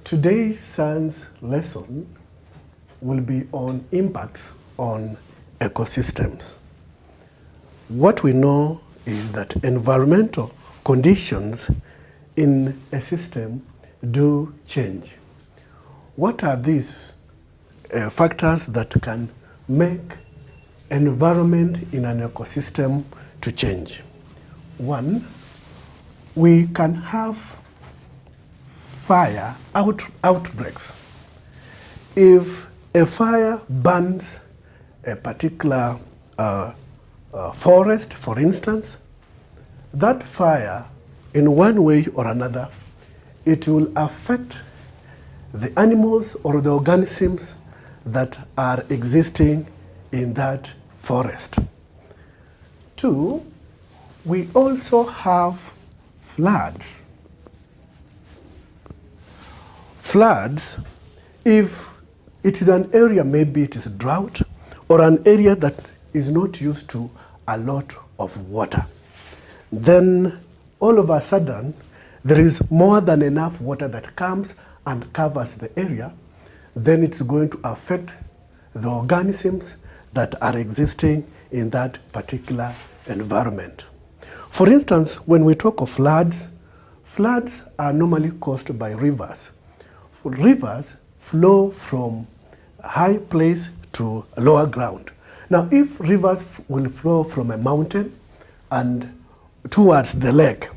Today's science lesson will be on impacts on ecosystems. What we know is that environmental conditions in a system do change. What are these factors that can make environment in an ecosystem to change? One, we can have fire outbreaks. If a fire burns a particular forest, for instance, that fire, in one way or another, it will affect the animals or the organisms that are existing in that forest. Two, we also have floods. Floods, if it is an area, maybe it is drought, or an area that is not used to a lot of water, then all of a sudden there is more than enough water that comes and covers the area, then it's going to affect the organisms that are existing in that particular environment. For instance, when we talk of floods, floods are normally caused by rivers. Rivers flow from a high place to a lower ground. Now, if rivers will flow from a mountain and towards the lake,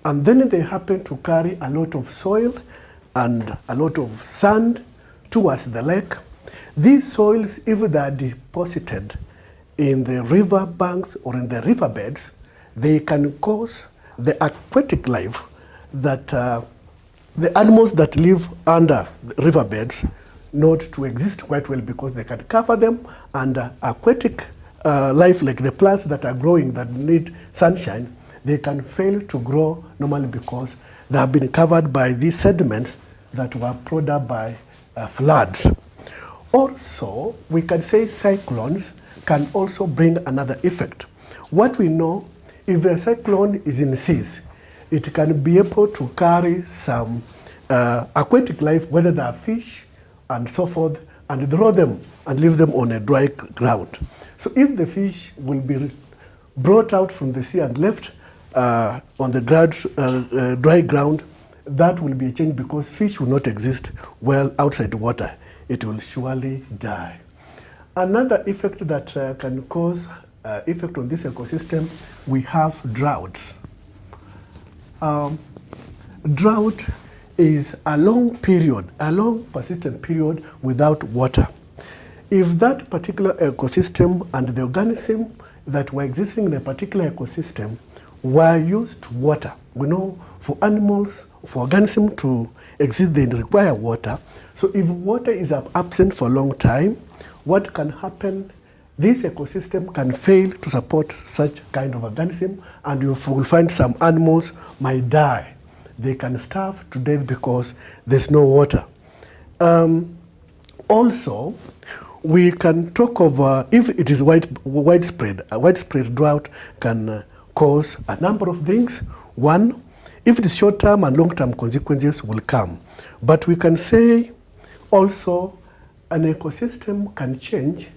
and then they happen to carry a lot of soil and a lot of sand towards the lake, these soils, if they are deposited in the river banks or in the riverbeds, they can cause the aquatic life that the animals that live under the riverbeds not to exist quite well, because they can cover them, and aquatic life, like the plants that are growing that need sunshine, they can fail to grow normally because they have been covered by these sediments that were poured up by floods. Also, we can say cyclones can also bring another effect. What we know, if a cyclone is in seas, it can be able to carry some aquatic life, whether they are fish and so forth, and throw them and leave them on a dry ground. So if the fish will be brought out from the sea and left on the dry ground, that will be a change, because fish will not exist well outside water. It will surely die. Another effect that can cause effect on this ecosystem, we have droughts. Drought is a long period, a long persistent period without water. If that particular ecosystem and the organism that were existing in a particular ecosystem were used to water, we know for animals, for organisms to exist, they require water. So if water is absent for a long time, what can happen? This ecosystem can fail to support such kind of organism, and you will find some animals might die. They can starve to death because there's no water. Also, we can talk of if it is widespread, a widespread drought can cause a number of things. One, if it is short-term and long-term consequences will come. But we can say also an ecosystem can change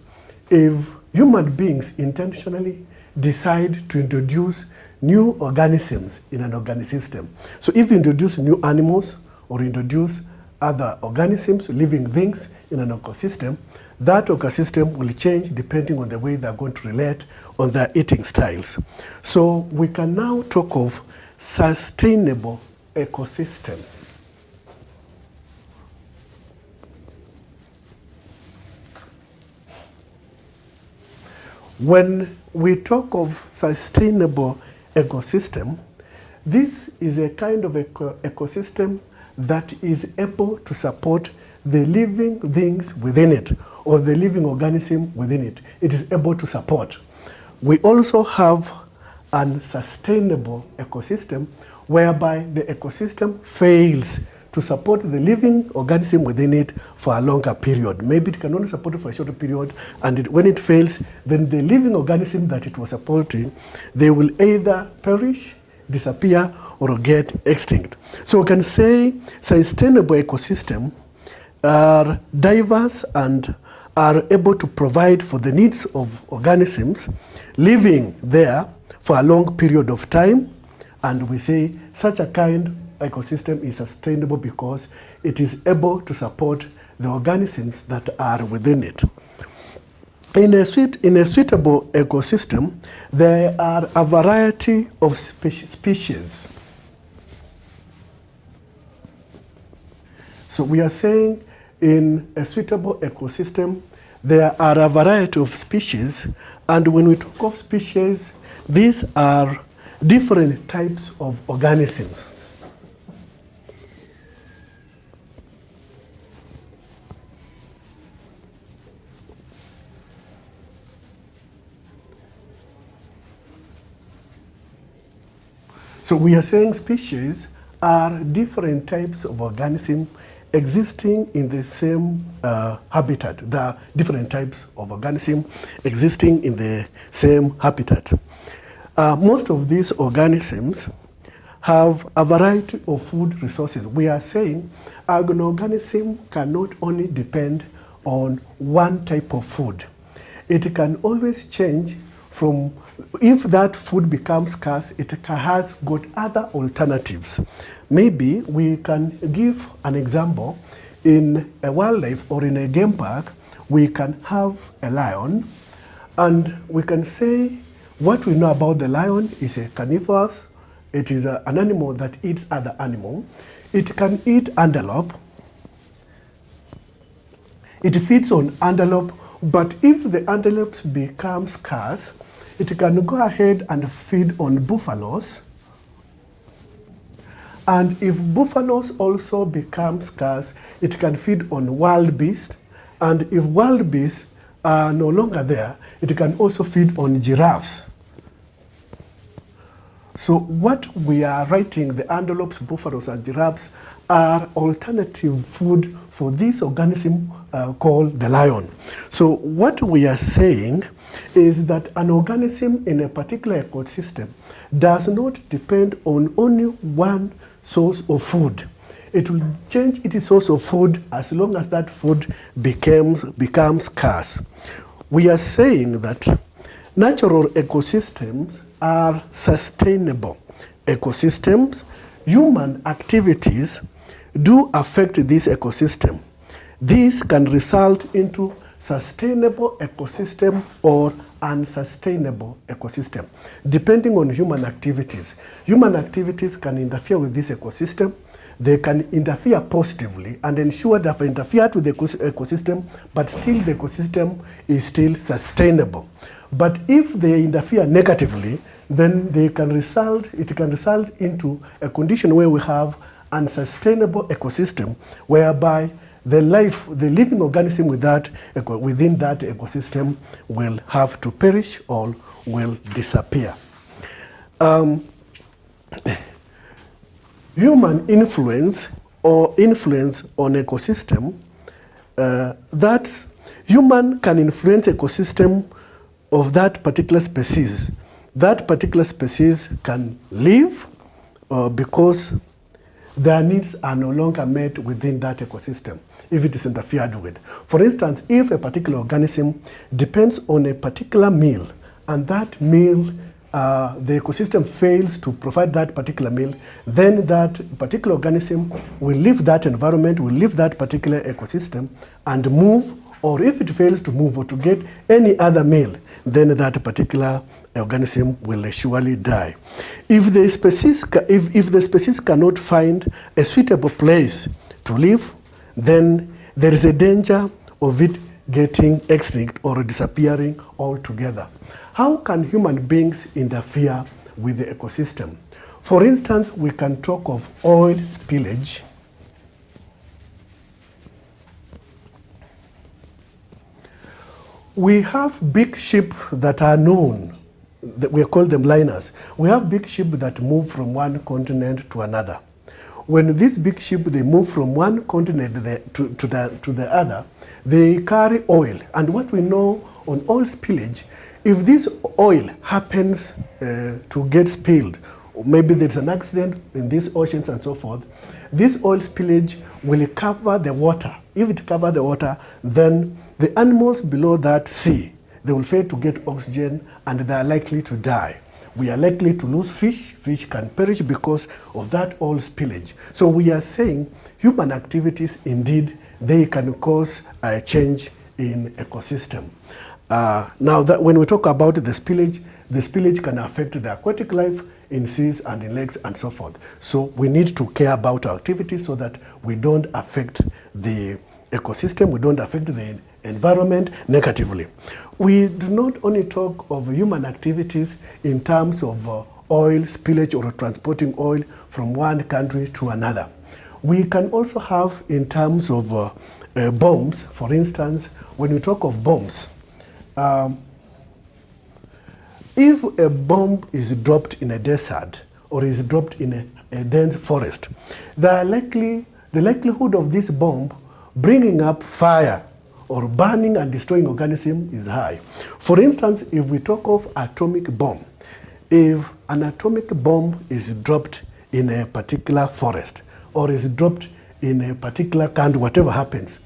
if human beings intentionally decide to introduce new organisms in an organism. So if you introduce new animals or introduce other organisms, living things in an ecosystem, that ecosystem will change depending on the way they're going to relate on their eating styles. So we can now talk of sustainable ecosystem. When we talk of sustainable ecosystem, this is a kind of ecosystem that is able to support the living things within it, or the living organism within it. It is able to support. We also have an unsustainable ecosystem whereby the ecosystem fails to support the living organism within it for a longer period. Maybe it can only support it for a shorter period, and when it fails, then the living organism that it was supporting, they will either perish, disappear or get extinct. So we can say sustainable ecosystems are diverse and are able to provide for the needs of organisms living there for a long period of time. And we say such a kind of ecosystem is sustainable because it is able to support the organisms that are within it. In a suitable ecosystem, there are a variety of species. So we are saying in a suitable ecosystem, there are a variety of species, and when we talk of species, these are different types of organisms. So we are saying species are different types of organisms existing in the same habitat. There are different types of organisms existing in the same habitat. Most of these organisms have a variety of food resources. We are saying an organism cannot only depend on one type of food. It can always change from, if that food becomes scarce, it has got other alternatives. Maybe we can give an example. In a wildlife or in a game park, we can have a lion, and we can say what we know about the lion is a carnivorous. It is an animal that eats other animals. It can eat antelope. It feeds on antelope, but if the antelopes become scarce, it can go ahead and feed on buffaloes. And if buffaloes also become scarce, it can feed on wild beasts. And if wild beasts are no longer there, it can also feed on giraffes. So what we are writing, the antelopes, buffaloes, and giraffes are alternative food for this organism called the lion. So what we are saying is that an organism in a particular ecosystem does not depend on only one source of food. It will change its source of food as long as that food becomes scarce. We are saying that natural ecosystems are sustainable ecosystems. Human activities do affect this ecosystem. This can result into sustainable ecosystem or unsustainable ecosystem, depending on human activities. Human activities can interfere with this ecosystem. They can interfere positively and ensure they have interfered with the ecosystem, but still the ecosystem is still sustainable. But if they interfere negatively, then it can result into a condition where we have unsustainable ecosystem, whereby the living organism within that ecosystem will have to perish or will disappear. Human influence on ecosystem, that human can influence ecosystem of that particular species. That particular species can live because their needs are no longer met within that ecosystem if it is interfered with. For instance, if a particular organism depends on a particular meal, and that meal, the ecosystem fails to provide that particular meal, then that particular organism will leave that environment, will leave that particular ecosystem and move, or if it fails to move or to get any other meal, then that particular organism will surely die. If the species cannot find a suitable place to live, then there is a danger of it getting extinct or disappearing altogether. How can human beings interfere with the ecosystem? For instance, we can talk of oil spillage. We have big ships that are known. We call them liners. We have big ships that move from one continent to another. When these big ships, they move from one continent to the other, they carry oil. And what we know on oil spillage, if this oil happens to get spilled or maybe there's an accident in these oceans and so forth, this oil spillage will cover the water. If it covers the water, then the animals below that sea, they will fail to get oxygen and they are likely to die. We are likely to lose fish. Fish can perish because of that oil spillage. So we are saying human activities, indeed, they can cause a change in ecosystem. Now, that when we talk about the spillage can affect the aquatic life in seas and in lakes and so forth. So we need to care about our activities so that we don't affect the ecosystem, we don't affect the environment negatively. We do not only talk of human activities in terms of oil spillage or transporting oil from one country to another. We can also have in terms of bombs. For instance, when we talk of bombs, if a bomb is dropped in a desert or is dropped in a dense forest, the likelihood of this bomb bringing up fire or burning and destroying organism is high. For instance, if we talk of atomic bomb, if an atomic bomb is dropped in a particular forest or is dropped in a particular country, whatever happens,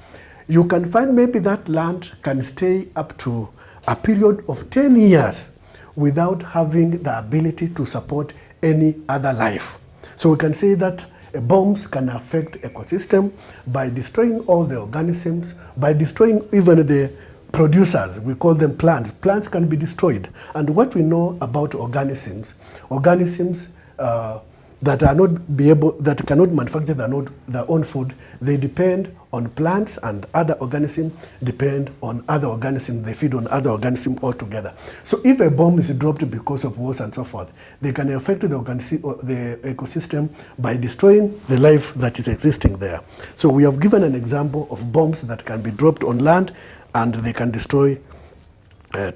you can find maybe that land can stay up to a period of 10 years without having the ability to support any other life. So we can say that bombs can affect ecosystem by destroying all the organisms, by destroying even the producers. We call them plants. Plants can be destroyed. And what we know about organisms that cannot manufacture their own food, they depend on plants, and other organisms depend on other organisms. They feed on other organisms altogether. So if a bomb is dropped because of wars and so forth, they can affect the ecosystem by destroying the life that is existing there. So we have given an example of bombs that can be dropped on land and they can destroy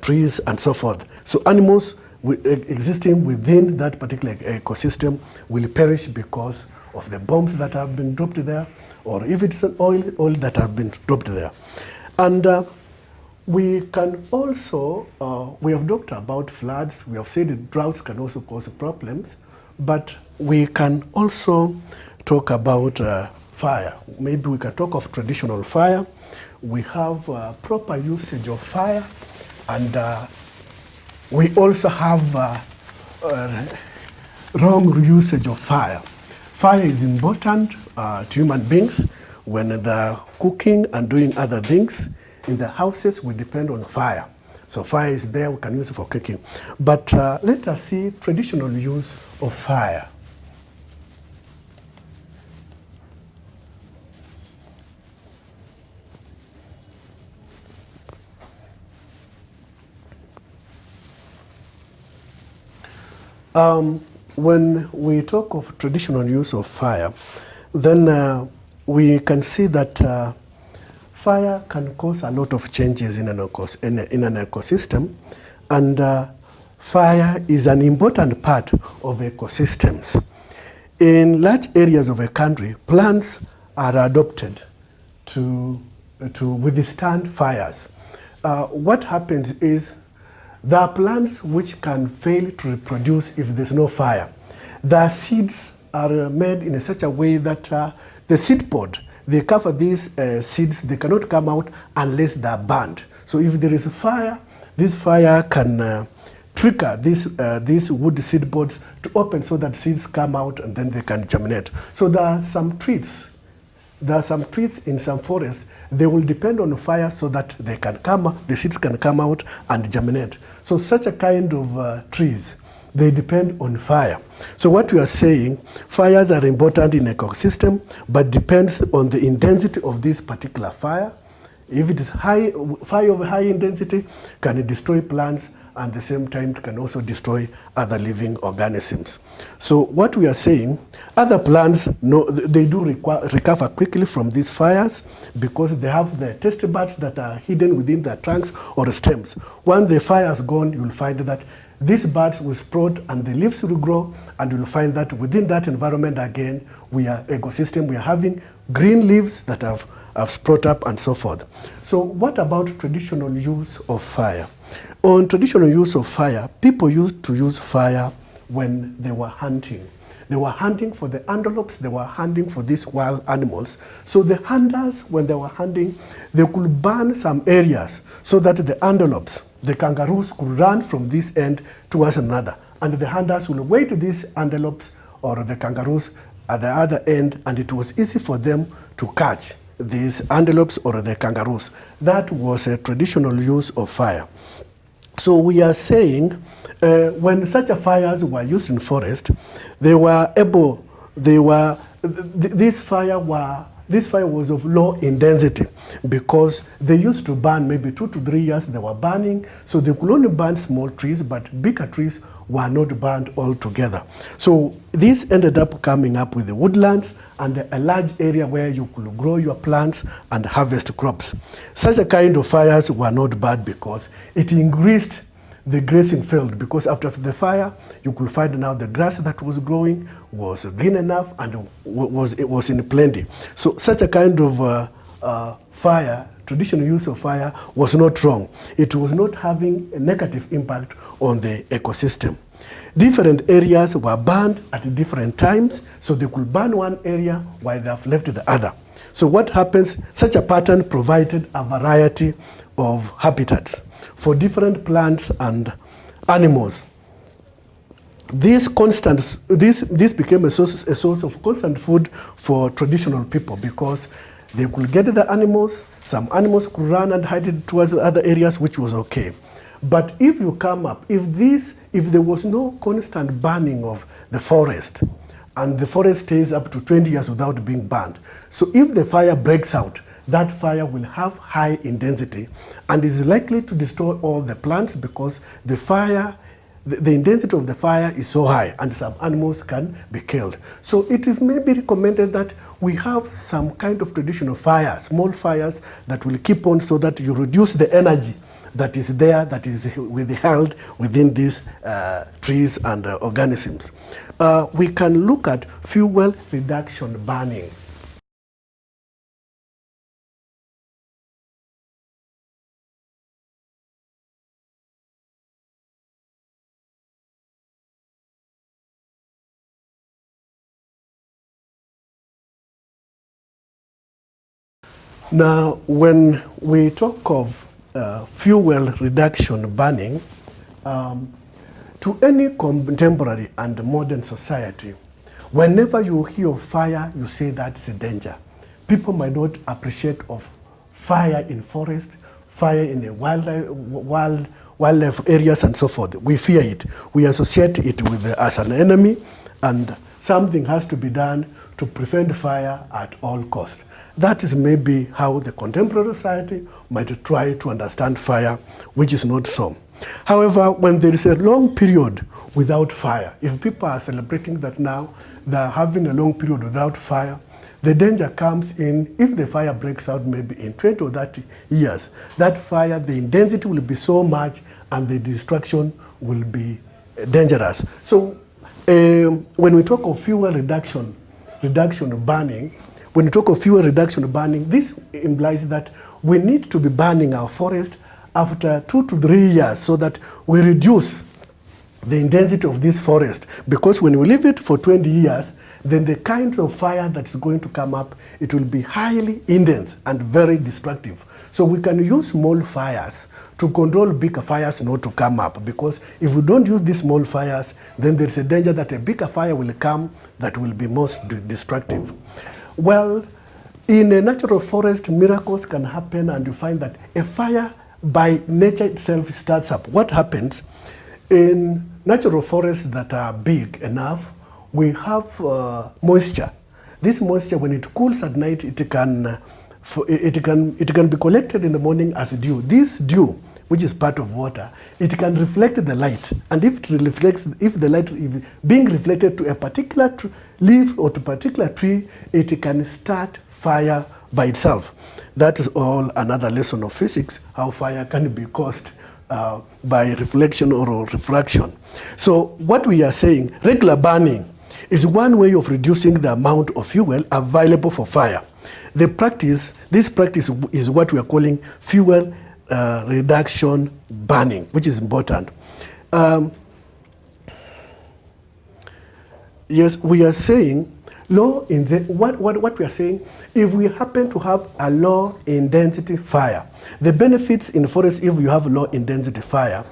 trees and so forth. So animals existing within that particular ecosystem will perish because of the bombs that have been dropped there, or if it's an oil that have been dropped there. And we can also, we have talked about floods, we have said that droughts can also cause problems, but we can also talk about fire. Maybe we can talk of traditional fire. We have proper usage of fire, and we also have wrong usage of fire. Fire is important to human beings when they're cooking and doing other things. In the houses, we depend on fire. So fire is there, we can use it for cooking. But let us see traditional use of fire. When we talk of traditional use of fire, then we can see that fire can cause a lot of changes in an ecosystem, and fire is an important part of ecosystems. In large areas of a country, plants are adopted to withstand fires. What happens is there are plants which can fail to reproduce if there's no fire. The seeds are made in such a way that the seed pod, they cover these seeds, they cannot come out unless they're burned. So if there is a fire, this fire can trigger these wood seed pods to open so that seeds come out and then they can germinate. So there are some trees in some forests, they will depend on fire so that they can the seeds can come out and germinate. So such a kind of trees, they depend on fire. So what we are saying, fires are important in ecosystem, but depends on the intensity of this particular fire. If it is fire of high intensity, can it destroy plants, and at the same time it can also destroy other living organisms. So what we are saying, other plants, they do recover quickly from these fires because they have the taste buds that are hidden within their trunks or stems. Once the fire is gone, you will find that these buds will sprout and the leaves will grow, and you'll find that within that environment again, we are having green leaves that have sprouted up and so forth. So what about traditional use of fire? On traditional use of fire, people used to use fire when they were hunting. They were hunting for the antelopes, they were hunting for these wild animals. So the hunters, when they were hunting, they could burn some areas so that the antelopes, the kangaroos, could run from this end towards another. And the hunters will wait these antelopes or the kangaroos at the other end, and it was easy for them to catch these antelopes or the kangaroos. That was a traditional use of fire. So we are saying when such a fires were used in forest, they were able, this fire was of low intensity because they used to burn maybe 2 to 3 years they were burning, so they could only burn small trees, but bigger trees were not burned altogether. So this ended up coming up with the woodlands and a large area where you could grow your plants and harvest crops. Such a kind of fires were not bad because it increased the grazing field, because after the fire you could find now the grass that was growing was green enough and it was in plenty. So such a kind of fire, traditional use of fire, was not wrong. It was not having a negative impact on the ecosystem. Different areas were burned at different times, so they could burn one area while they have left the other. So what happens, such a pattern provided a variety of habitats for different plants and animals. This became a source of constant food for traditional people because they could get the animals, some animals could run and hide it towards the other areas, which was okay. But if you come up, if there was no constant burning of the forest, and the forest stays up to 20 years without being burned, so if the fire breaks out, that fire will have high intensity and is likely to destroy all the plants because the fire, the intensity of the fire is so high and some animals can be killed. So it is maybe recommended that we have some kind of traditional fire, small fires that will keep on so that you reduce the energy that is there, that is withheld within these trees and organisms. We can look at fuel reduction burning. Now, when we talk of fuel reduction burning, to any contemporary and modern society, whenever you hear of fire, you say that's a danger. People might not appreciate of fire in forest, fire in the wildlife areas and so forth. We fear it. We associate it with as an enemy, and something has to be done to prevent fire at all costs. That is maybe how the contemporary society might try to understand fire, which is not so. However, when there is a long period without fire, if people are celebrating that now, they're having a long period without fire, the danger comes in if the fire breaks out maybe in 20 or 30 years. That fire, the intensity will be so much and the destruction will be dangerous. So when we talk of fuel reduction burning, when we talk of fuel reduction burning, this implies that we need to be burning our forest after 2 to 3 years so that we reduce the intensity of this forest. Because when we leave it for 20 years, then the kinds of fire that is going to come up, it will be highly intense and very destructive. So we can use small fires to control bigger fires not to come up, because if we don't use these small fires, then there's a danger that a bigger fire will come that will be most destructive. Well, in a natural forest, miracles can happen, and you find that a fire by nature itself starts up. What happens in natural forests that are big enough, we have moisture. This moisture, when it cools at night, it can be collected in the morning as dew. This dew, which is part of water, it can reflect the light. And if the light is being reflected to a particular leaf or to a particular tree, it can start fire by itself. That is all another lesson of physics, how fire can be caused by reflection or refraction. So what we are saying, regular burning is one way of reducing the amount of fuel available for fire. This practice is what we are calling fuel reduction burning, which is important. Yes, we are saying what we are saying, if we happen to have a low intensity fire, the benefits in forest, if you have low intensity fire,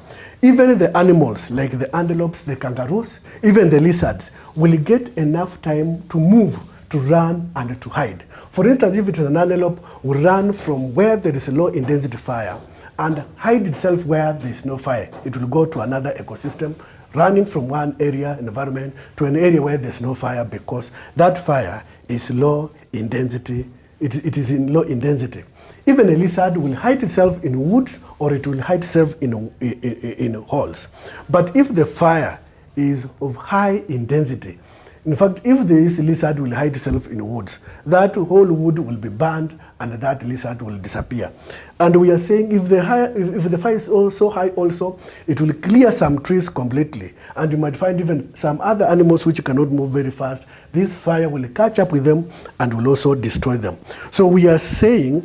even the animals like the antelopes, the kangaroos, even the lizards will get enough time to move, to run and to hide. For instance, if it is an antelope, will run from where there is a low intensity fire and hide itself where there is no fire. It will go to another ecosystem, running from one area environment to an area where there's no fire, because that fire is low intensity. It is in low intensity. Even a lizard will hide itself in woods, or it will hide itself in holes. But if the fire is of high intensity, in fact, if this lizard will hide itself in woods, that whole wood will be burned and that lizard will disappear. And we are saying if the fire is also high also, it will clear some trees completely. And you might find even some other animals which cannot move very fast. This fire will catch up with them and will also destroy them. So we are saying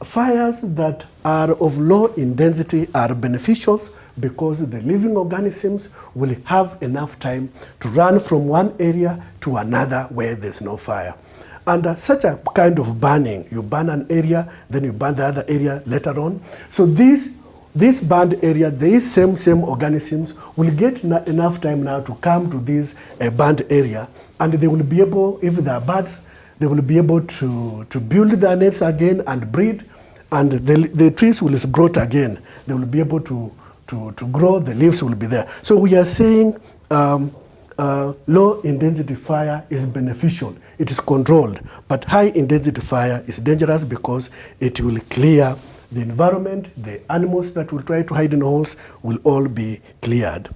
fires that are of low intensity are beneficial, because the living organisms will have enough time to run from one area to another where there's no fire. And such a kind of burning, you burn an area, then you burn the other area later on. So this burned area, these same organisms will get enough time now to come to this burned area, and they will be able, if there are birds, they will be able to build their nets again and breed, and the trees will grow again. They will be able to grow, the leaves will be there. So we are saying low intensity fire is beneficial. It is controlled, but high intensity fire is dangerous because it will clear the environment. The animals that will try to hide in holes will all be cleared.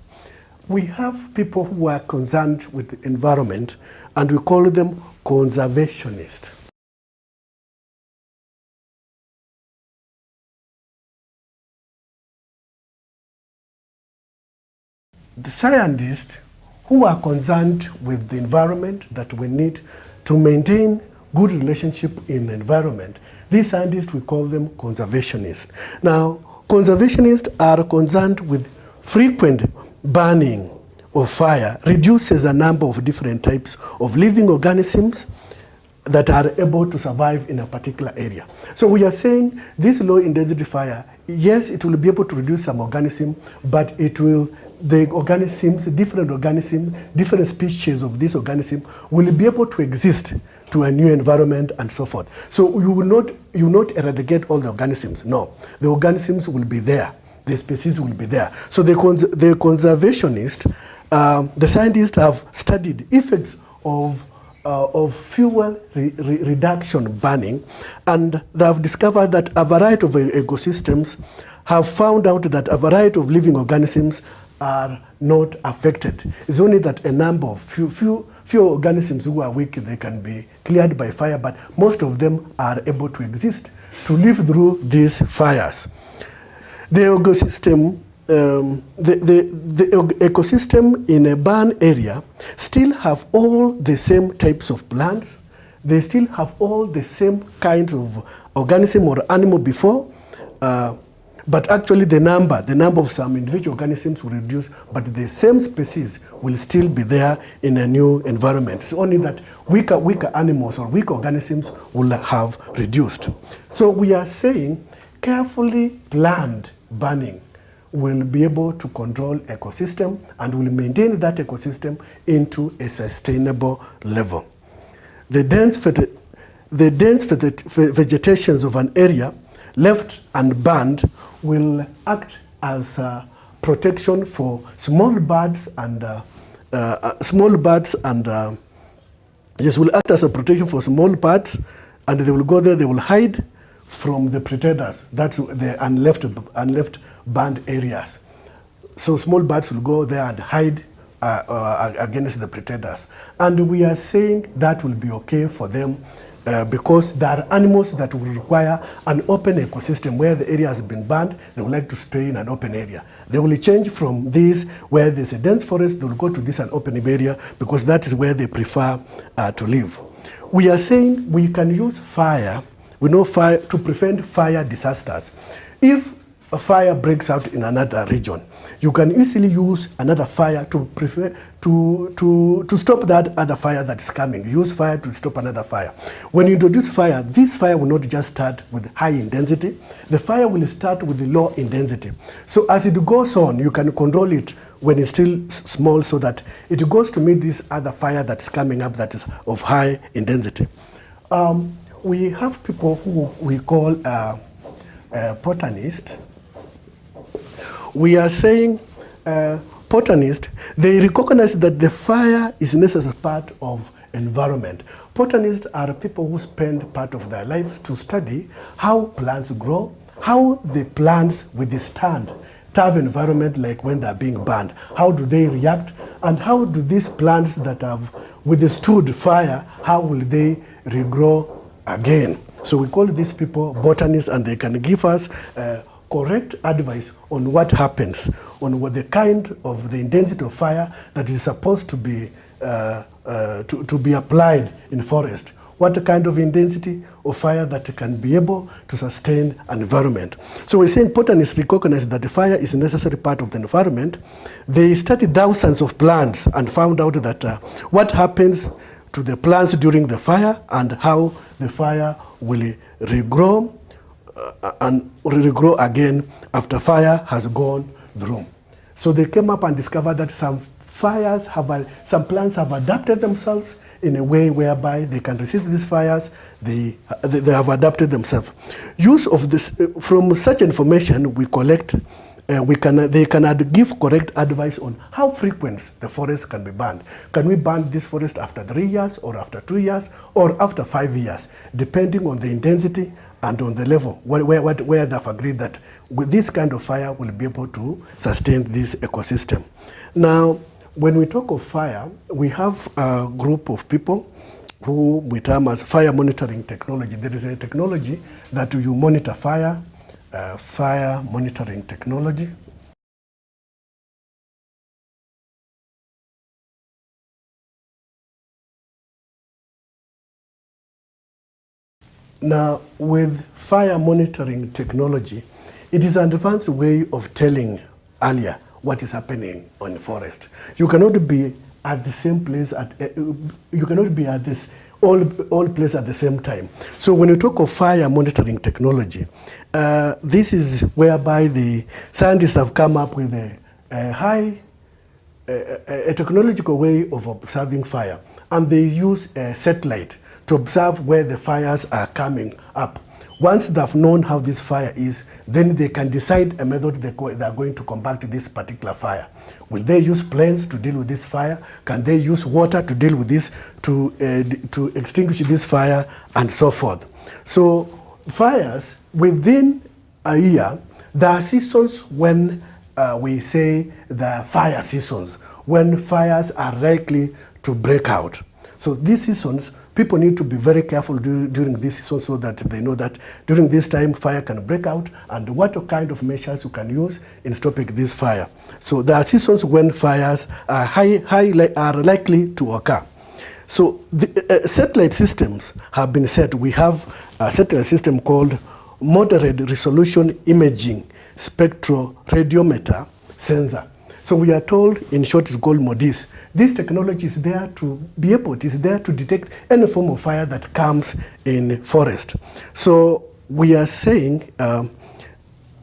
We have people who are concerned with the environment, and we call them conservationists. The scientists who are concerned with the environment, that we need to maintain good relationship in the environment, these scientists, we call them conservationists. Now, conservationists are concerned with frequent burning of fire reduces the number of different types of living organisms that are able to survive in a particular area. So we are saying this low intensity fire, yes, it will be able to reduce some organism, but it will, the organisms, different species of this organism will be able to exist to a new environment and so forth. So you will not eradicate all the organisms. No, the organisms will be there. The species will be there. So the conservationists, the scientists have studied effects of fuel reduction burning, and they have discovered that a variety of ecosystems have found out that a variety of living organisms are not affected. It's only that a number of few organisms who are weak, they can be cleared by fire, but most of them are able to exist, to live through these fires. The ecosystem, the ecosystem in a burn area still have all the same types of plants. They still have all the same kinds of organism or animal before, but actually the number of some individual organisms will reduce, but the same species will still be there in a new environment. It's only that weaker animals or weak organisms will have reduced. So we are saying carefully planned burning will be able to control ecosystem and will maintain that ecosystem into a sustainable level. The dense vegetations of an area left unburned will act as a protection for small birds and yes, will act as a protection for small birds, and they will go there, they will hide from the predators. That's the unleft burned areas. So small birds will go there and hide against the predators. And we are saying that will be okay for them because there are animals that will require an open ecosystem where the area has been burned. They would like to stay in an open area. They will change from this where there's a dense forest, they will go to this an open area because that is where they prefer to live. We are saying we can use fire, we know fire to prevent fire disasters. If a fire breaks out in another region, you can easily use another fire to stop that other fire that is coming. Use fire to stop another fire. When you introduce fire, this fire will not just start with high intensity. The fire will start with the low intensity. So as it goes on, you can control it when it's still small so that it goes to meet this other fire that's coming up that is of high intensity. We have people who we call botanists. We are saying botanists, they recognize that the fire is a necessary part of environment. Botanists are people who spend part of their lives to study how plants grow, how the plants withstand tough environment like when they're being burned. How do they react? And how do these plants that have withstood fire, how will they regrow again? So we call these people botanists, and they can give us correct advice on what happens, on what the kind of the intensity of fire that is supposed to be applied in forest. What kind of intensity of fire that can be able to sustain an environment. So we're saying botanists recognize that the fire is a necessary part of the environment. They studied thousands of plants and found out that what happens to the plants during the fire and how the fire will regrow and regrow again after fire has gone through. So they came up and discovered that some plants have adapted themselves in a way whereby they can resist these fires. They have adapted themselves. Use of this from such information we collect, they can give correct advice on how frequent the forest can be burned. Can we burn this forest after 3 years, or after 2 years, or after 5 years, depending on the intensity and on the level where they've agreed that with this kind of fire will be able to sustain this ecosystem. Now, when we talk of fire, we have a group of people who we term as fire monitoring technology. There is a technology that you monitor fire, fire monitoring technology. Now, with fire monitoring technology, it is an advanced way of telling earlier what is happening on the forest. You cannot be at the same place you cannot be at this all places at the same time. So when you talk of fire monitoring technology, this is whereby the scientists have come up with a technological way of observing fire, and they use a satellite to observe where the fires are coming up. Once they've known how this fire is, then they can decide a method they are going to combat this particular fire. Will they use planes to deal with this fire? Can they use water to deal with this, to extinguish this fire, and so forth? So fires, within a year, there are seasons when we say the fire seasons, when fires are likely to break out. So these seasons, people need to be very careful during this season so that they know that during this time fire can break out and what kind of measures you can use in stopping this fire. So there are seasons when fires are are likely to occur. So the satellite systems have been set. We have a satellite system called Moderate Resolution Imaging Spectroradiometer Sensor. So we are told, in short, it's called MODIS. This technology is there to be able, it is there to detect any form of fire that comes in forest. So we are saying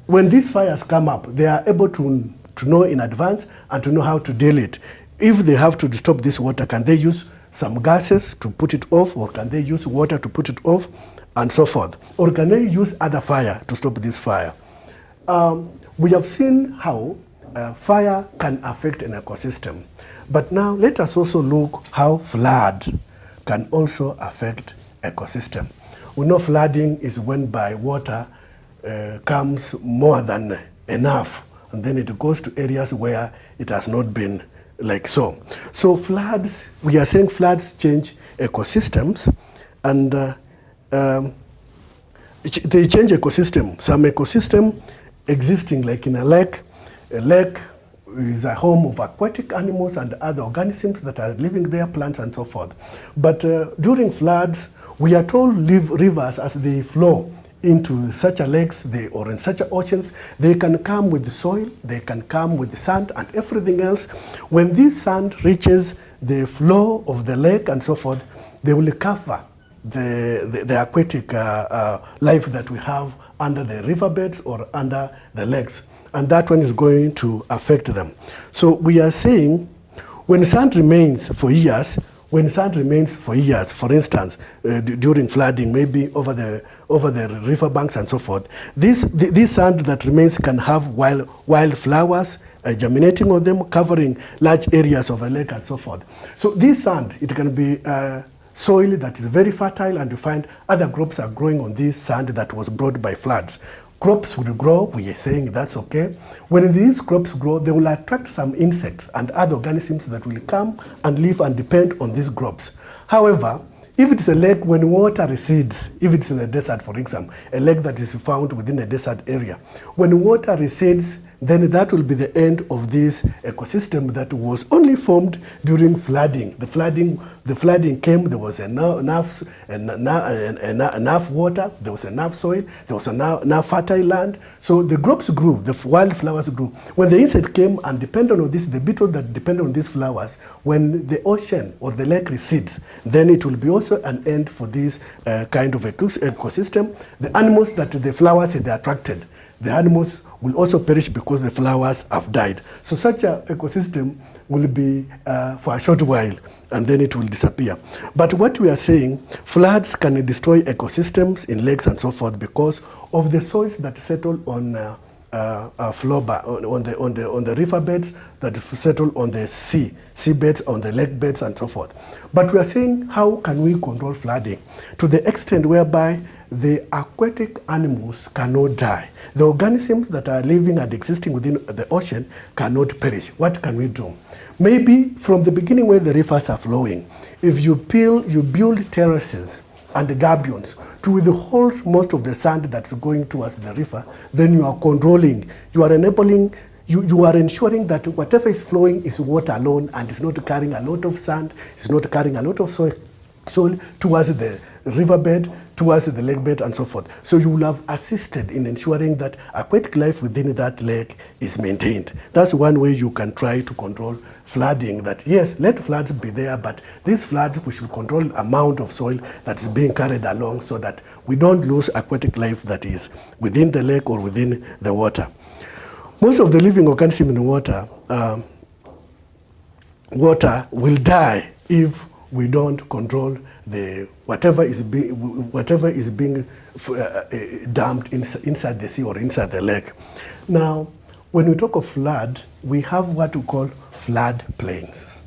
when these fires come up, they are able to know in advance and to know how to deal it. If they have to stop this water, can they use some gases to put it off, or can they use water to put it off, and so forth? Or can they use other fire to stop this fire? We have seen how fire can affect an ecosystem. But now let us also look how flood can also affect ecosystem. We know flooding is when by water comes more than enough, and then it goes to areas where it has not been like so. So floods, we are saying floods change ecosystems, and they change ecosystem. Some ecosystem existing like in a lake is a home of aquatic animals and other organisms that are living there, plants and so forth. But during floods, we are told rivers as they flow into such a lakes or in such oceans, they can come with soil, they can come with sand and everything else. When this sand reaches the floor of the lake and so forth, they will cover the aquatic life that we have under the riverbeds or under the lakes. And that one is going to affect them. So we are saying when sand remains for years, for instance, during flooding, maybe over the riverbanks and so forth, this sand that remains can have wild flowers germinating on them, covering large areas of a lake and so forth. So this sand, it can be soil that is very fertile, and you find other crops are growing on this sand that was brought by floods. Crops will grow, we are saying that's okay. When these crops grow, they will attract some insects and other organisms that will come and live and depend on these crops. However, if it's a lake, when water recedes, if it's in the desert, for example, a lake that is found within a desert area, when water recedes, then that will be the end of this ecosystem that was only formed during flooding. The flooding came, there was enough water, there was enough soil, there was enough fertile land. So the crops grew, the wildflowers grew. When the insect came and depended on this, the beetles that depend on these flowers, when the ocean or the lake recedes, then it will be also an end for this kind of ecosystem. The animals that the flowers had attracted, the animals will also perish because the flowers have died. So such an ecosystem will be for a short while, and then it will disappear. But what we are saying, floods can destroy ecosystems in lakes and so forth because of the soils that settle on on the riverbeds, that settle on the seabeds, on the lake beds and so forth. But we are saying, how can we control flooding to the extent whereby the aquatic animals cannot die? The organisms that are living and existing within the ocean cannot perish. What can we do? Maybe from the beginning where the rivers are flowing, if you build terraces and gabions to withhold most of the sand that's going towards the river, then you are controlling, you are enabling, you are ensuring that whatever is flowing is water alone and is not carrying a lot of sand, is not carrying a lot of soil towards the riverbed, towards the lake bed and so forth. So you will have assisted in ensuring that aquatic life within that lake is maintained. That's one way you can try to control flooding, that yes, let floods be there, but these floods, we should control the amount of soil that is being carried along so that we don't lose aquatic life that is within the lake or within the water. Most of the living organisms in the water will die if we don't control the whatever is being dumped inside the sea or inside the lake. Now, when we talk of flood, we have what we call flood plains.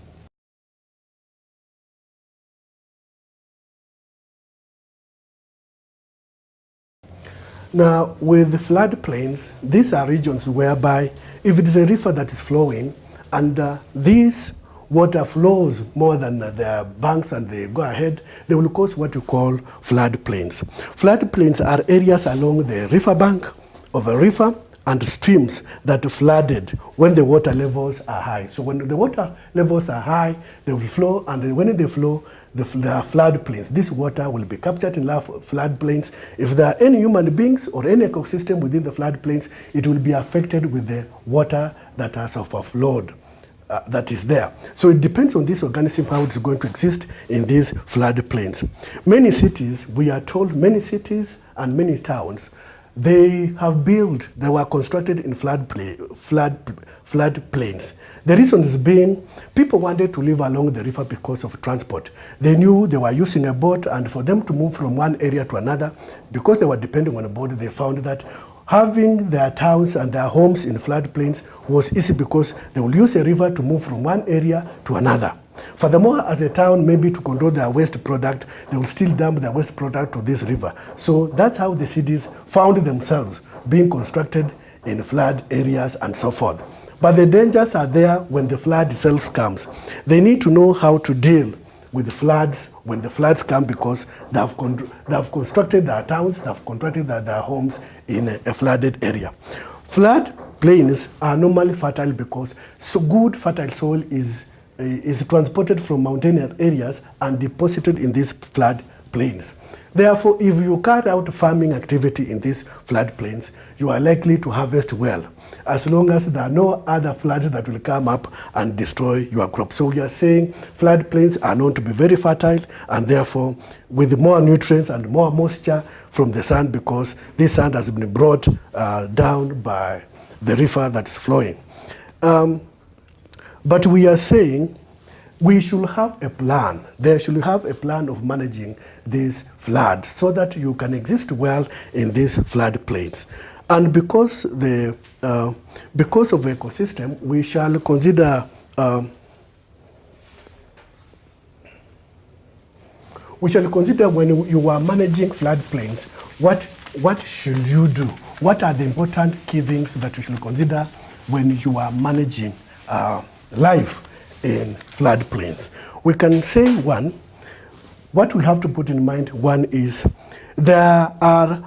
Now, with the flood plains, these are regions whereby if it is a river that is flowing and these water flows more than their banks and they go ahead, they will cause what we call flood plains. Flood plains are areas along the river bank of a river and streams that flooded when the water levels are high. So when the water levels are high, they will flow, and when they flow, there are flood plains. This water will be captured in flood plains. If there are any human beings or any ecosystem within the flood plains, it will be affected with the water that has overflowed. That is there. So it depends on this organism how it's going to exist in these flood plains. Many cities, we are told, many cities and many towns, they were constructed in flood plains. The reason is being, people wanted to live along the river because of transport. They knew they were using a boat, and for them to move from one area to another, because they were depending on a boat, they found that having their towns and their homes in floodplains was easy because they will use a river to move from one area to another. Furthermore, as a town, maybe to control their waste product, they will still dump their waste product to this river. So that's how the cities found themselves being constructed in flood areas and so forth. But the dangers are there when the flood itself comes. They need to know how to deal with the floods when the floods come, because they have constructed their towns, they have constructed their homes in a flooded area. Flood plains are normally fertile because so good fertile soil is transported from mountainous areas and deposited in these flood plains. Therefore, if you carry out farming activity in these floodplains, you are likely to harvest well, as long as there are no other floods that will come up and destroy your crop. So we are saying floodplains are known to be very fertile, and therefore with more nutrients and more moisture from the sand, because this sand has been brought down by the river that's flowing. But we are saying we should have a plan. There should have a plan of managing these floods so that you can exist well in these floodplains. And because of ecosystem, we shall consider when you are managing floodplains, what should you do? What are the important key things that you should consider when you are managing life in floodplains? We can say what we have to put in mind, one is there are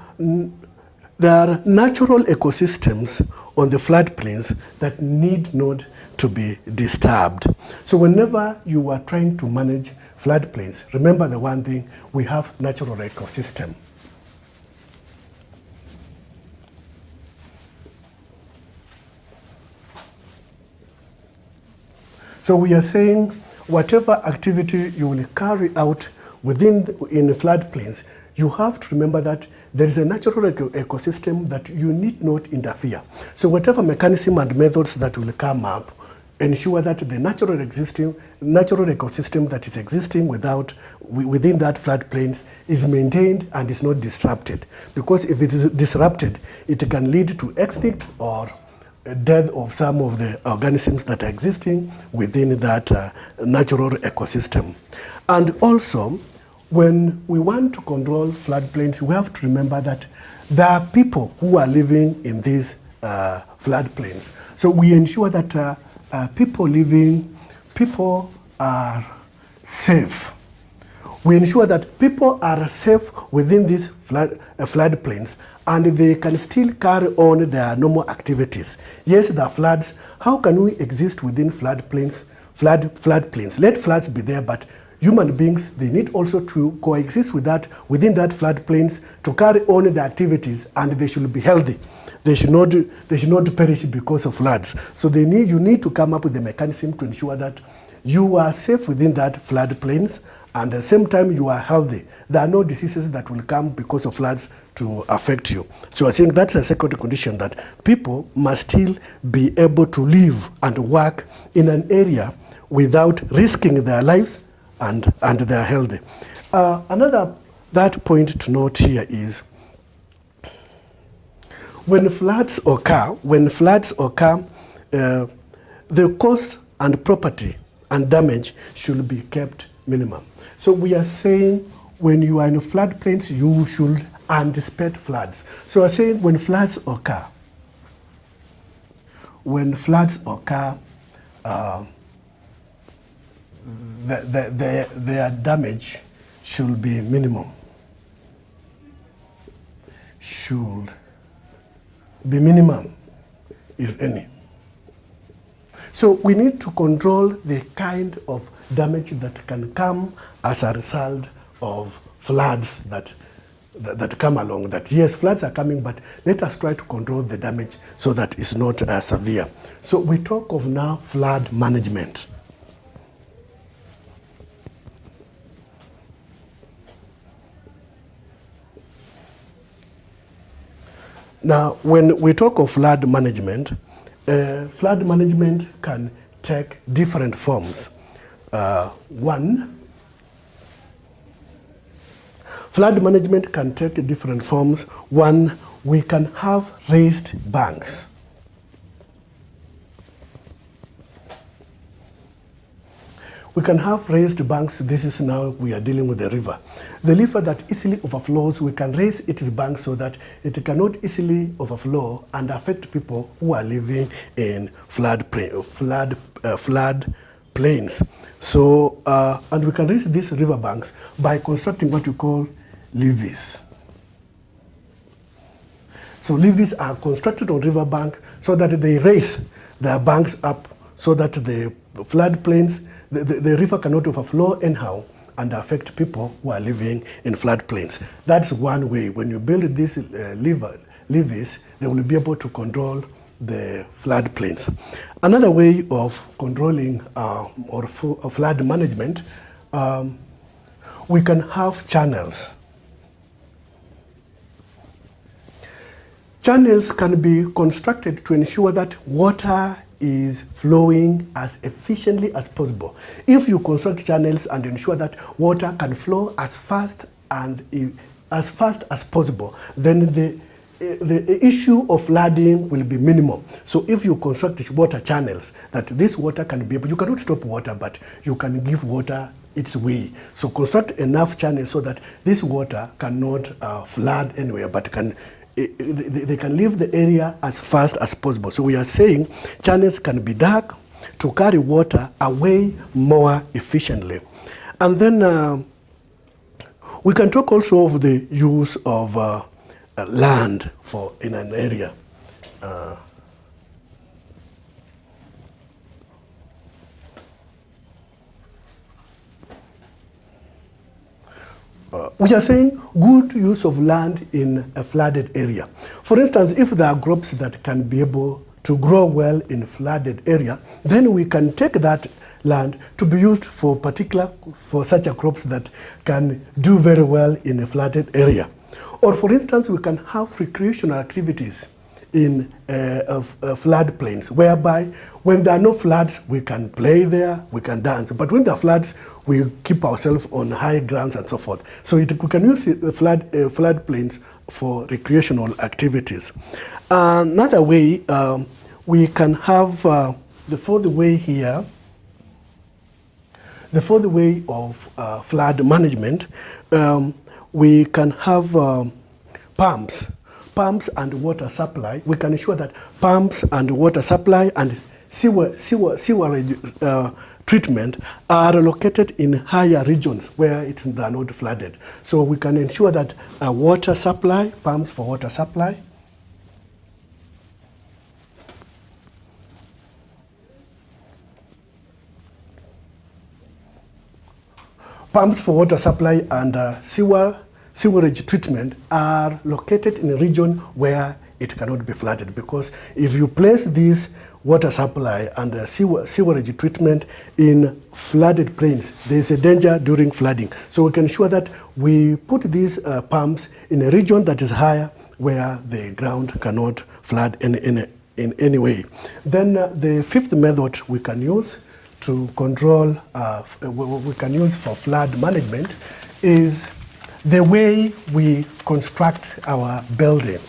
natural ecosystems on the floodplains that need not to be disturbed. So whenever you are trying to manage floodplains, remember the one thing, we have natural ecosystem. So we are saying whatever activity you will carry out in the floodplains, you have to remember that there is a natural ecosystem that you need not interfere. So whatever mechanism and methods that will come up, ensure that the natural ecosystem that is existing within that floodplains is maintained and is not disrupted. Because if it is disrupted, it can lead to extinct or death of some of the organisms that are existing within that natural ecosystem. And also, when we want to control floodplains, we have to remember that there are people who are living in these floodplains. So we ensure that people are safe. We ensure that people are safe within these floodplains, and they can still carry on their normal activities. Yes, there are floods. How can we exist within floodplains? Let floods be there, but human beings, they need also to coexist within that floodplains to carry on their activities, and they should be healthy. They should not perish because of floods. So you need to come up with a mechanism to ensure that you are safe within that floodplains, and at the same time you are healthy. There are no diseases that will come because of floods to affect you. So I think that's a second condition, that people must still be able to live and work in an area without risking their lives and they are healthy. That point to note here is when floods occur, the cost and property and damage should be kept minimum. So we are saying when you are in floodplains, you should anticipate floods. So we're saying when floods occur, their damage should be minimum. Should be minimum, if any. So we need to control the kind of damage that can come as a result of floods that come along. That yes, floods are coming, but let us try to control the damage so that it's not severe. So we talk of now flood management. Now, when we talk of flood management can take different forms. Flood management can take different forms. One, we can have raised banks. We can have raised banks. This is now we are dealing with the river. The river that easily overflows, we can raise its banks so that it cannot easily overflow and affect people who are living in flood plains. So, and we can raise these river banks by constructing what we call levees. So levees are constructed on river bank so that they raise their banks up so that the flood plains, the river cannot overflow anyhow and affect people who are living in floodplains. That's one way. When you build these levees, they will be able to control the floodplains. Another way of controlling flood management, we can have channels. Channels can be constructed to ensure that water is flowing as efficiently as possible. If you construct channels and ensure that water can flow as fast as possible, then the issue of flooding will be minimal. So if you construct water channels, that this water can be able, you cannot stop water, but you can give water its way. So construct enough channels so that this water cannot flood anywhere, but they can leave the area as fast as possible. So we are saying channels can be dug to carry water away more efficiently. And then we can talk also of the use of land in an area. We are saying good use of land in a flooded area. For instance, if there are crops that can be able to grow well in a flooded area, then we can take that land to be used for such a crops that can do very well in a flooded area. Or for instance, we can have recreational activities in floodplains, whereby when there are no floods, we can play there, we can dance. But when there are floods, we keep ourselves on high grounds and so forth. So we can use floodplains for recreational activities. Another way, we can have the fourth way here. The fourth way of flood management, we can have pumps and water supply. We can ensure that pumps and water supply and sewerage treatment are located in higher regions where they are not flooded. So we can ensure that water supply, pumps for water supply, and sewerage treatment are located in a region where it cannot be flooded. Because if you place this water supply and sewerage treatment in flooded plains, there is a danger during flooding. So we can ensure that we put these pumps in a region that is higher where the ground cannot flood in any way. Then the fifth method we can use to control, we can use for flood management is the way we construct our building.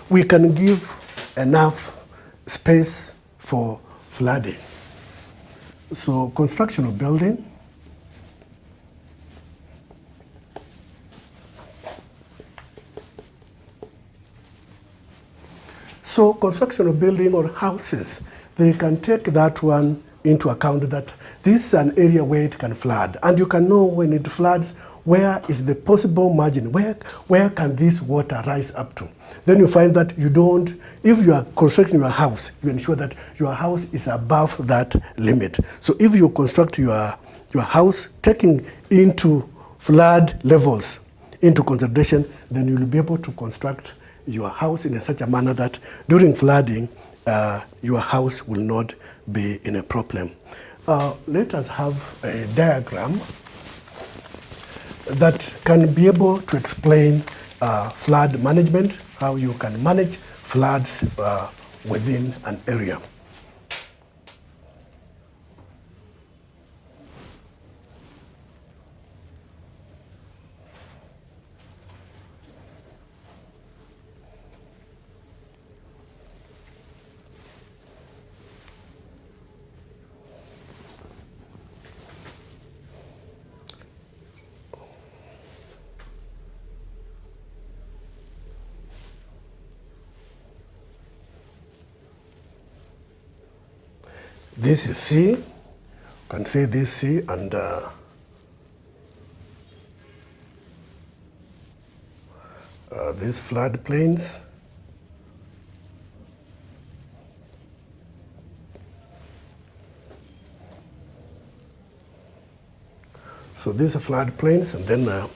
We can give enough space for flooding. So construction of building, or houses, they can take that one into account, that this is an area where it can flood. And you can know when it floods, where is the possible margin? Where can this water rise up to? Then you find that you don't, if you are constructing your house, you ensure that your house is above that limit. So if you construct your house taking into flood levels into consideration, then you'll be able to construct your house in such a manner that during flooding, your house will not be in a problem. Let us have a diagram that can be able to explain flood management, how you can manage floods within an area. This is C. You can say this C, and these floodplains. So these are floodplains, and then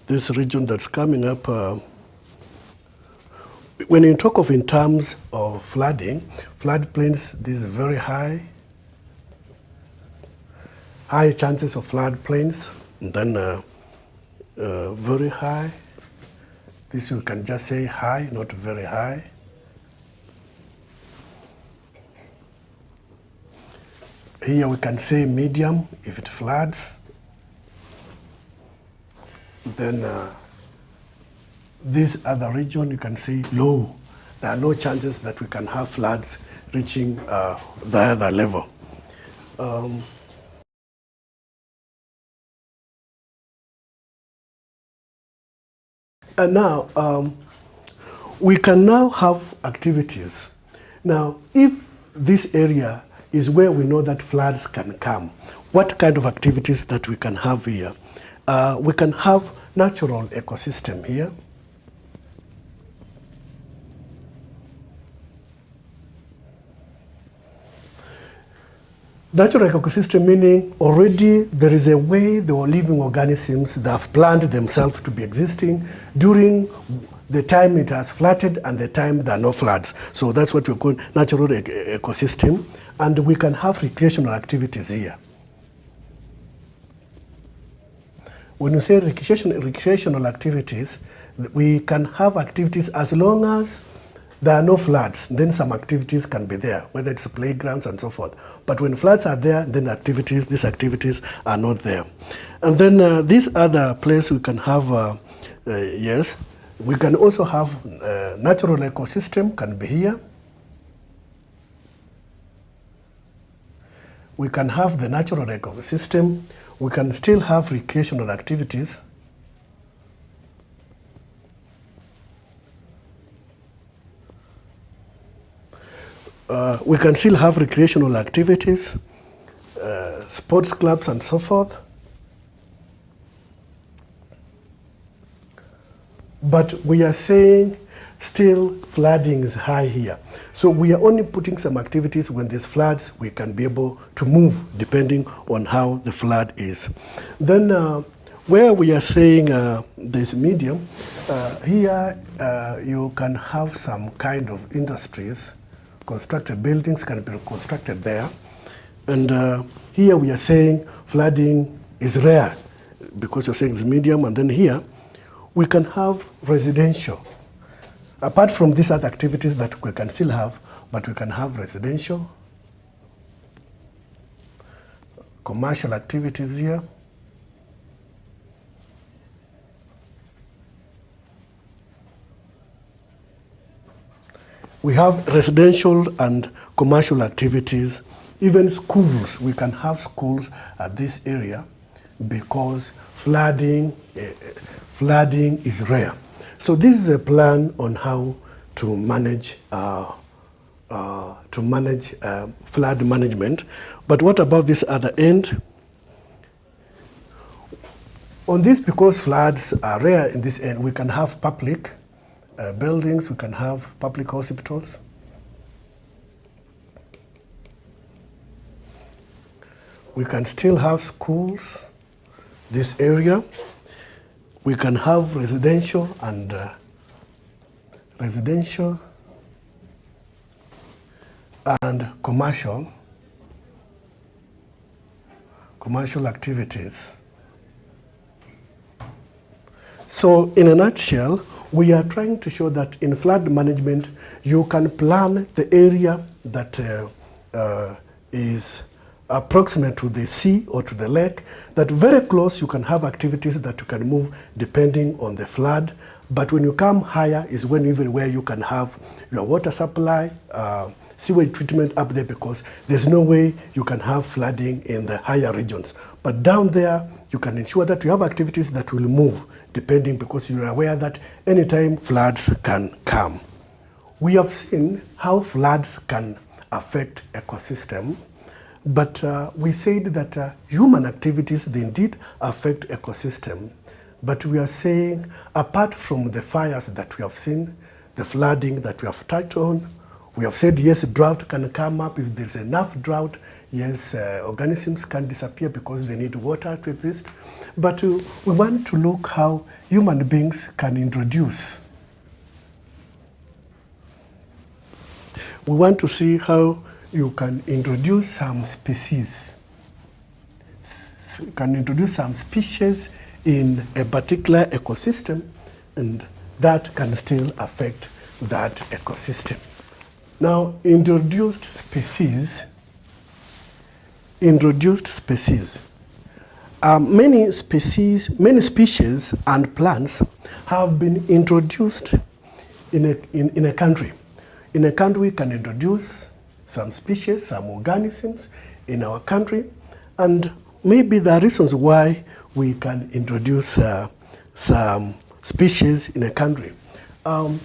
this region that's coming up. When you talk of in terms of flooding, floodplains, this is very high chances of floodplains, and then very high. This you can just say high, not very high. Here we can say medium if it floods. Then this other region you can say low. There are no chances that we can have floods reaching the other level. And now, we can now have activities. Now, if this area is where we know that floods can come, what kind of activities that we can have here? We can have natural ecosystem here. Natural ecosystem meaning already there is a way the living organisms that have planned themselves to be existing during the time it has flooded and the time there are no floods. So that's what we call natural ecosystem. And we can have recreational activities here. When you say recreational activities, we can have activities as long as there are no floods. Then some activities can be there, whether it's playgrounds and so forth. But when floods are there, then these activities are not there. And then this other place we can have, yes, we can also have natural ecosystem can be here. We can have the natural ecosystem. We can still have recreational activities. We can still have recreational activities, sports clubs and so forth. But we are saying still flooding is high here. So we are only putting some activities when there's floods, we can be able to move depending on how the flood is. Then where we are saying there's medium, here you can have some kind of industries. Constructed buildings can be constructed there. And here we are saying flooding is rare because you're saying it's medium. And then here we can have residential. Apart from these other activities that we can still have, but we can have residential, commercial activities here. We have residential and commercial activities, even schools. We can have schools at this area because flooding is rare. So this is a plan on how to manage flood management. But what about this other end? On this, because floods are rare in this end, we can have public buildings, we can have public hospitals. We can still have schools, this area. We can have residential and commercial activities. So in a nutshell, we are trying to show that in flood management, you can plan the area that is approximate to the sea or to the lake, that very close you can have activities that you can move depending on the flood. But when you come higher is when even where you can have your water supply, sewage treatment up there, because there's no way you can have flooding in the higher regions. But down there, you can ensure that you have activities that will move depending, because you're aware that anytime floods can come. We have seen how floods can affect ecosystem, but we said that human activities, they indeed affect ecosystem. But we are saying, apart from the fires that we have seen, the flooding that we have touched on, We have said, yes, drought can come up. If there's enough drought, yes, organisms can disappear because they need water to exist. But we want to look how human beings can introduce. We want to see how you can introduce some species. You can introduce some species in a particular ecosystem, and that can still affect that ecosystem. Now, introduced species. Many species and plants have been introduced in a country. In a country, we can introduce some species, some organisms in our country, and maybe there are reasons why we can introduce some species in a country. The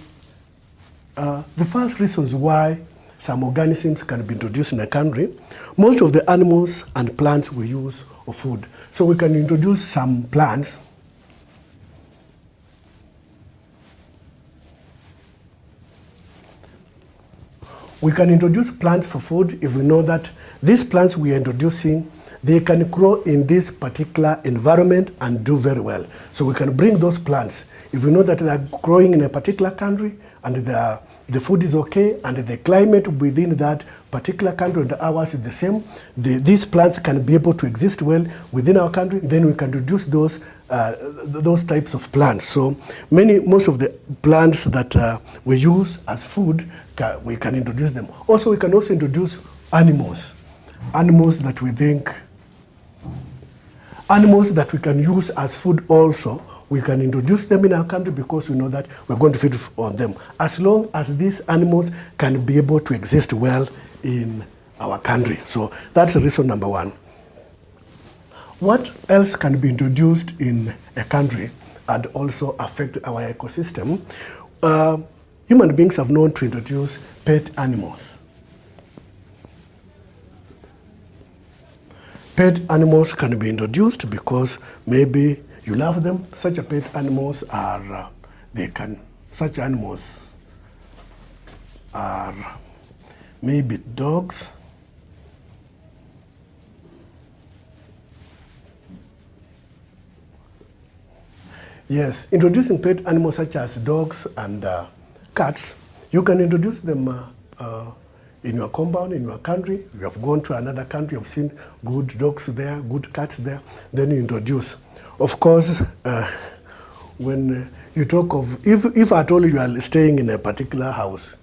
first reasons why some organisms can be introduced in a country, most of the animals and plants we use for food. So we can introduce some plants. We can introduce plants for food if we know that these plants we are introducing, they can grow in this particular environment and do very well. So we can bring those plants. If we know that they are growing in a particular country and the food is okay and the climate within that particular country and ours is the same, these plants can be able to exist well within our country, then we can reduce those types of plants. So most of the plants that we use as food, we can introduce them. Also, we can also introduce animals that we think, animals that we can use as food also. We can introduce them in our country because we know that we're going to feed on them, as long as these animals can be able to exist well in our country. So that's reason number one. What else can be introduced in a country and also affect our ecosystem? Human beings have known to introduce pet animals. Pet animals can be introduced because maybe you love them. Such pet animals are, such animals are maybe dogs, yes, introducing pet animals such as dogs and cats, you can introduce them in your compound, in your country. You have gone to another country, you have seen good dogs there, good cats there, then you introduce. Of course, when you talk of, if at all you are staying in a particular house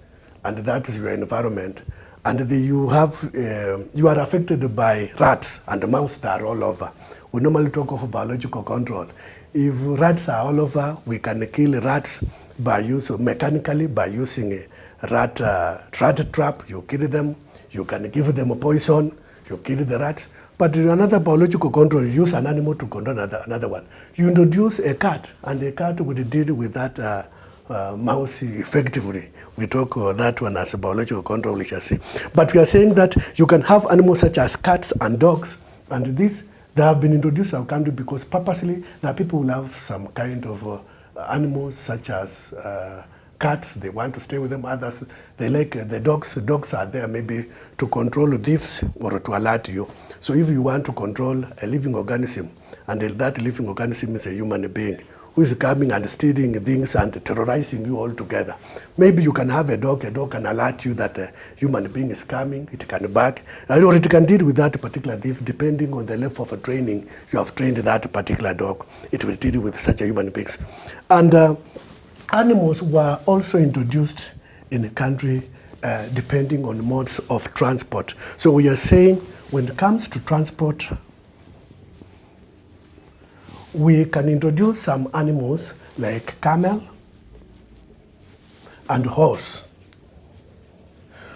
and that is your environment, and you are affected by rats and mouse that are all over, we normally talk of biological control. If rats are all over, we can kill rats mechanically by using a rat trap. You kill them, you can give them a poison, you kill the rats. But in another biological control, you use an animal to control another one. You introduce a cat, and the cat will deal with that mouse effectively. We talk that one as a biological control, we shall say. But we are saying that you can have animals such as cats and dogs, and they have been introduced to our country because purposely there are people who have some kind of animals such as cats, they want to stay with them. Others, they like the dogs. Dogs are there maybe to control thieves or to alert you. So if you want to control a living organism, and that living organism is a human being who is coming and stealing things and terrorizing you all together, maybe you can have a dog can alert you that a human being is coming, it can bark, or it can deal with that particular thief depending on the level of training you have trained that particular dog. It will deal with such a human beings. And animals were also introduced in the country depending on modes of transport. So we are saying when it comes to transport, we can introduce some animals like camel and horse.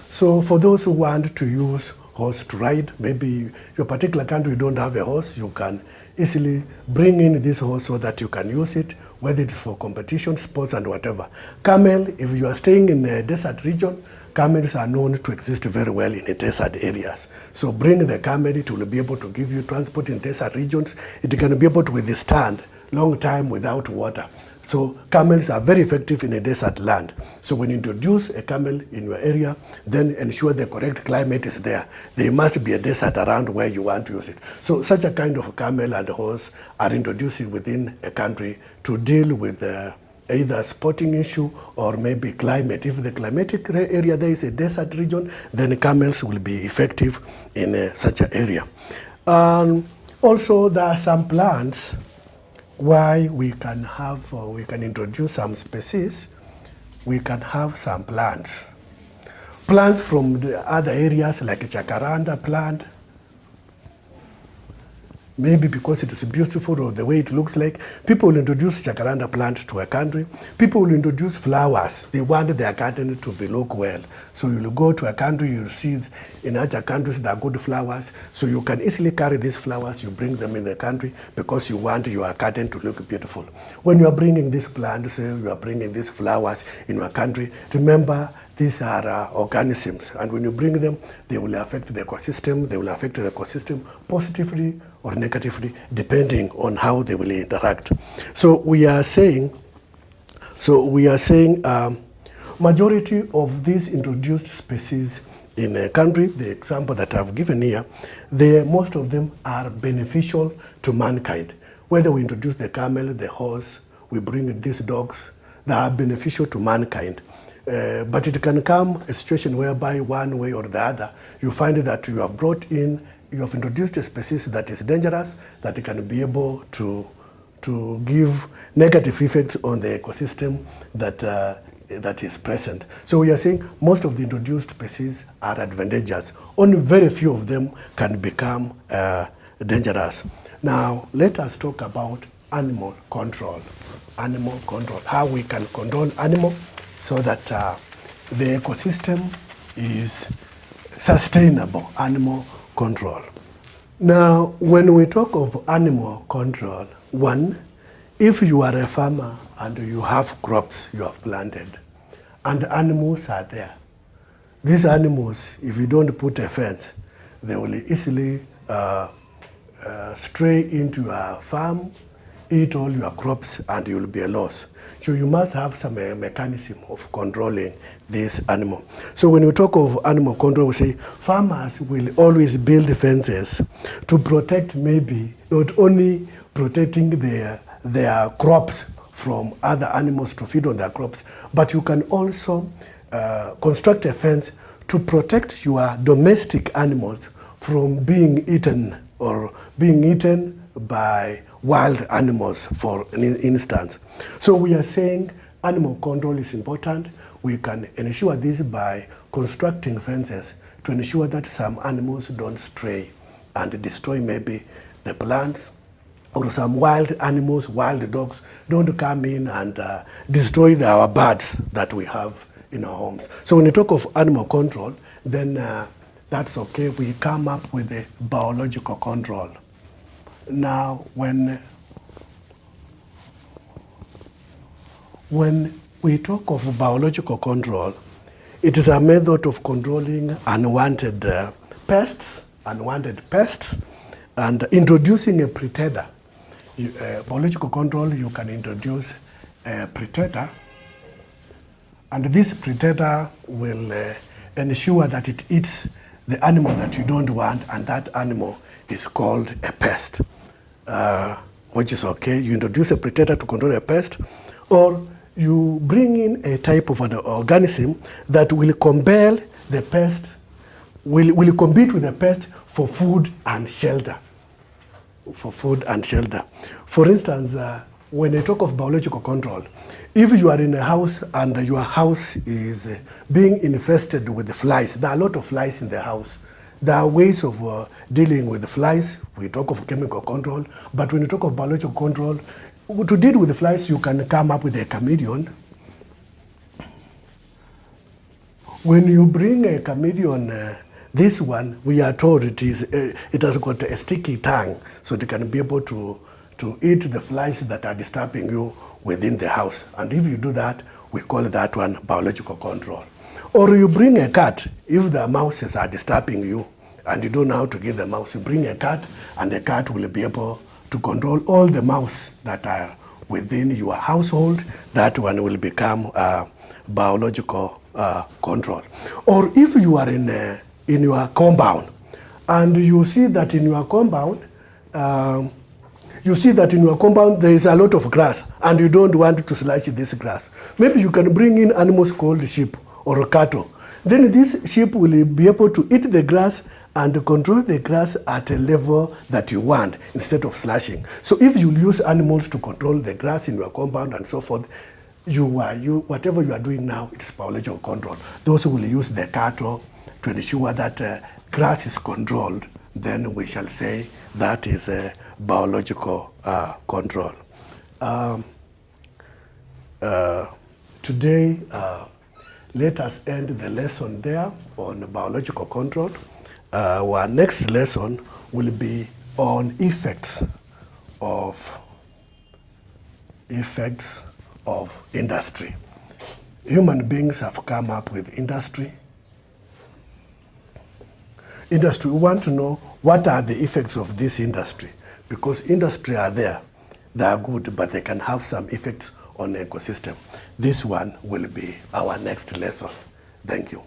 So for those who want to use horse to ride, maybe your particular country don't have a horse, you can easily bring in this horse so that you can use it, whether it's for competition, sports, and whatever. Camel, if you are staying in a desert region, camels are known to exist very well in the desert areas. So bring the camel, it will be able to give you transport in desert regions. It can be able to withstand long time without water. So camels are very effective in a desert land. So when you introduce a camel in your area, then ensure the correct climate is there. There must be a desert around where you want to use it. So such a kind of camel and horse are introduced within a country to deal with either sporting issue or maybe climate. If the climatic area there is a desert region, then camels will be effective in such an area. Also, there are some plants why we can have, we can introduce some species. We can have some plants. Plants from the other areas like jacaranda plant, maybe because it is beautiful or the way it looks like. People will introduce jacaranda plant to a country. People will introduce flowers. They want their garden to be look well. So you'll go to a country, you'll see in other countries there are good flowers. So you can easily carry these flowers, you bring them in the country because you want your garden to look beautiful. When you are bringing these plants, you are bringing these flowers in your country, remember these are organisms, and when you bring them, they will affect the ecosystem. They will affect the ecosystem positively or negatively, depending on how they will interact. So we are saying, majority of these introduced species in a country, the example that I've given here, most of them are beneficial to mankind. Whether we introduce the camel, the horse, we bring these dogs, they are beneficial to mankind. But it can come a situation whereby one way or the other, you find that you have introduced a species that is dangerous, that can be able to give negative effects on the ecosystem that is present. So we are saying most of the introduced species are advantageous. Only very few of them can become dangerous. Now, let us talk about animal control. Animal control, how we can control animal so that the ecosystem is sustainable. Animal control. Now, when we talk of animal control, one, if you are a farmer and you have crops you have planted and animals are there, these animals, if you don't put a fence, they will easily stray into your farm, eat all your crops, and you will be a loss. So you must have some mechanism of controlling this animal. So when we talk of animal control, we say farmers will always build fences to protect, maybe not only protecting their crops from other animals to feed on their crops, but you can also construct a fence to protect your domestic animals from being eaten or being eaten by wild animals, for instance. So we are saying animal control is important. We can ensure this by constructing fences to ensure that some animals don't stray and destroy maybe the plants, or some wild animals, wild dogs, don't come in and destroy our birds that we have in our homes. So when you talk of animal control, then that's okay. We come up with a biological control. Now, when we talk of biological control, it is a method of controlling unwanted pests, and introducing a predator. Biological control, you can introduce a predator, and this predator will ensure that it eats the animal that you don't want, and that animal is called a pest, which is okay. You introduce a predator to control a pest, or you bring in a type of an organism that will compel the pest, will compete with the pest for food and shelter. For instance, when I talk of biological control, if you are in a house and your house is being infested with flies, there are a lot of flies in the house. There are ways of dealing with the flies. We talk of chemical control, but when you talk of biological control, to deal with the flies, you can come up with a chameleon. When you bring a chameleon, this one, we are told it has got a sticky tongue, so it can be able to eat the flies that are disturbing you within the house. And if you do that, we call that one biological control. Or you bring a cat, if the mouses are disturbing you and you don't know how to get the mouse, you bring a cat and the cat will be able to control all the mouse that are within your household, that one will become biological control. Or if you are in your compound, and you see that in your compound, there is a lot of grass, and you don't want to slash this grass. Maybe you can bring in animals called sheep or cattle. Then this sheep will be able to eat the grass and control the grass at a level that you want instead of slashing. So if you use animals to control the grass in your compound and so forth, whatever you are doing now, it is biological control. Those who will use the cattle to ensure that grass is controlled, then we shall say that is a biological control. Today, let us end the lesson there on biological control. Our next lesson will be on effects of industry. Human beings have come up with industry. We want to know what are the effects of this industry, because industry are there, they are good, but they can have some effects on the ecosystem. This one will be our next lesson. Thank you.